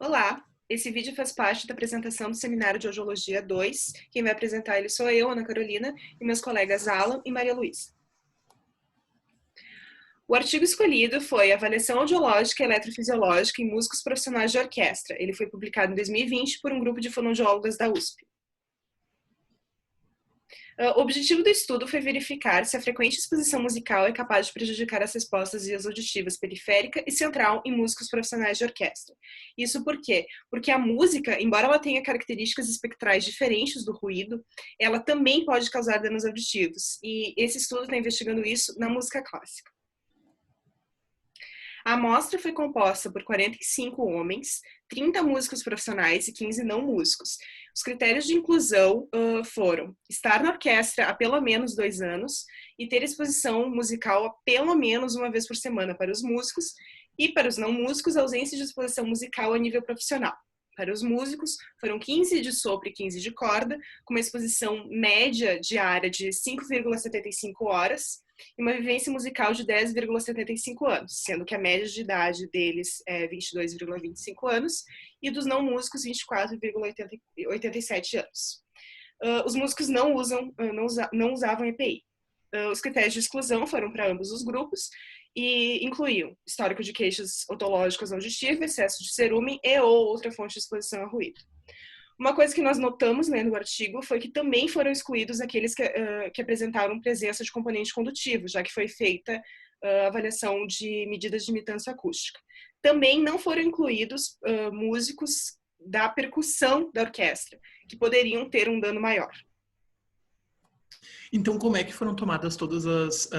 Olá, esse vídeo faz parte da apresentação do Seminário de Audiologia 2. Quem vai apresentar ele sou eu, Ana Carolina, e meus colegas Alan e Maria Luísa. O artigo escolhido foi Avaliação Audiológica e Eletrofisiológica em Músicos Profissionais de Orquestra. Ele foi publicado em 2020 por um grupo de fonoaudiólogas da USP. O objetivo do estudo foi verificar se a frequente exposição musical é capaz de prejudicar as respostas vias auditivas periférica e central em músicos profissionais de orquestra. Isso por quê? Porque a música, embora ela tenha características espectrais diferentes do ruído, ela também pode causar danos auditivos, e esse estudo está investigando isso na música clássica. A amostra foi composta por 45 homens, 30 músicos profissionais e 15 não músicos. Os critérios de inclusão foram estar na orquestra há pelo menos 2 anos e ter exposição musical a pelo menos uma vez por semana para os músicos, e para os não músicos, ausência de exposição musical a nível profissional. Para os músicos, foram 15 de sopro e 15 de corda, com uma exposição média diária de 5,75 horas, e uma vivência musical de 10,75 anos, sendo que a média de idade deles é 22,25 anos e dos não músicos 24,87 anos. Os músicos não usavam EPI. Os critérios de exclusão foram para ambos os grupos e incluíam histórico de queixas otológicas auditivas, excesso de cerume e ou outra fonte de exposição a ruído. Uma coisa que nós notamos lendo o artigo foi que também foram excluídos aqueles que apresentaram presença de componente condutivo, já que foi feita a avaliação de medidas de imitância acústica. Também não foram incluídos músicos da percussão da orquestra, que poderiam ter um dano maior. Então, como é que foram tomadas todos os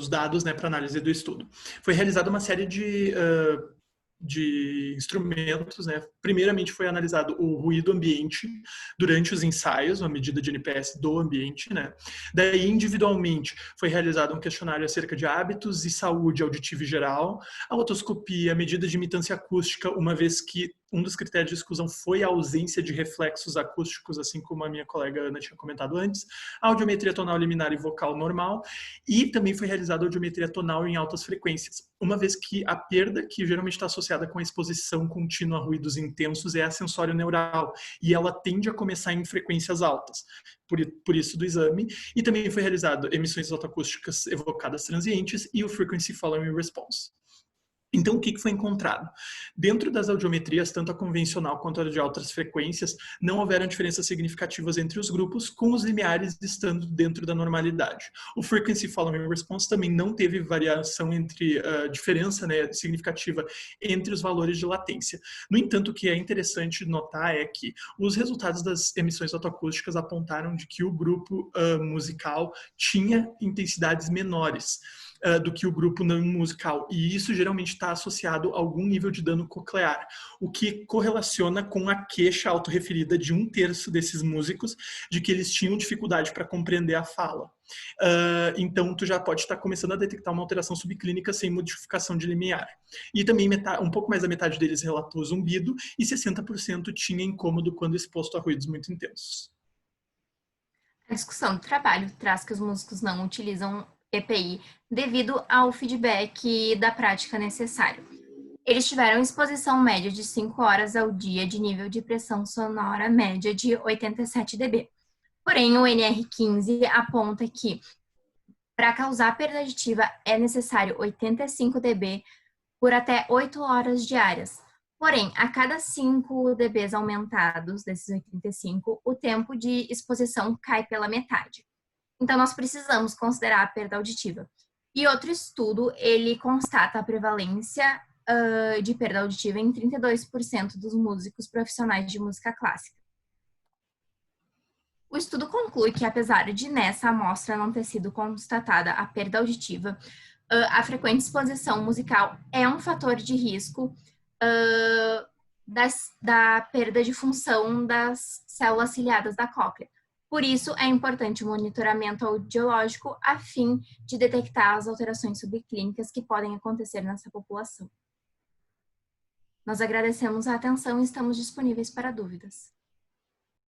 dados, né, para análise do estudo? Foi realizada uma série de instrumentos, né? Primeiramente foi analisado o ruído ambiente durante os ensaios, uma medida de NPS do ambiente, né? Daí, individualmente, foi realizado um questionário acerca de hábitos e saúde auditiva e geral, a otoscopia, a medida de imitância acústica, uma vez que um dos critérios de exclusão foi a ausência de reflexos acústicos, assim como a minha colega Ana tinha comentado antes, a audiometria tonal liminar e vocal normal, e também foi realizada a audiometria tonal em altas frequências, uma vez que a perda, que geralmente está associada com a exposição contínua a ruídos intensos, é a sensório neural, e ela tende a começar em frequências altas, por isso do exame, e também foi realizado emissões exotoacústicas evocadas transientes e o Frequency Following Response. Então, o que foi encontrado? Dentro das audiometrias, tanto a convencional quanto a de altas frequências, não houveram diferenças significativas entre os grupos, com os limiares estando dentro da normalidade. O Frequency Following Response também não teve variação diferença, né, significativa entre os valores de latência. No entanto, o que é interessante notar é que os resultados das emissões autoacústicas apontaram de que o grupo musical tinha intensidades menores do que o grupo não musical, e isso geralmente está associado a algum nível de dano coclear, o que correlaciona com a queixa autorreferida de 1/3 desses músicos de que eles tinham dificuldade para compreender a fala. Então, tu já pode estar começando a detectar uma alteração subclínica sem modificação de limiar. E também um pouco mais da metade deles relatou zumbido e 60% tinha incômodo quando exposto a ruídos muito intensos. A discussão do trabalho traz que os músicos não utilizam EPI devido ao feedback da prática necessário. Eles tiveram exposição média de 5 horas ao dia de nível de pressão sonora média de 87 dB. Porém, o NR15 aponta que para causar perda auditiva é necessário 85 dB por até 8 horas diárias. Porém, a cada 5 dBs aumentados, desses 85, o tempo de exposição cai pela metade. Então, nós precisamos considerar a perda auditiva. E outro estudo, ele constata a prevalência de perda auditiva em 32% dos músicos profissionais de música clássica. O estudo conclui que, apesar de nessa amostra não ter sido constatada a perda auditiva, a frequente exposição musical é um fator de risco da perda de função das células ciliadas da cóclea. Por isso, é importante o monitoramento audiológico a fim de detectar as alterações subclínicas que podem acontecer nessa população. Nós agradecemos a atenção e estamos disponíveis para dúvidas.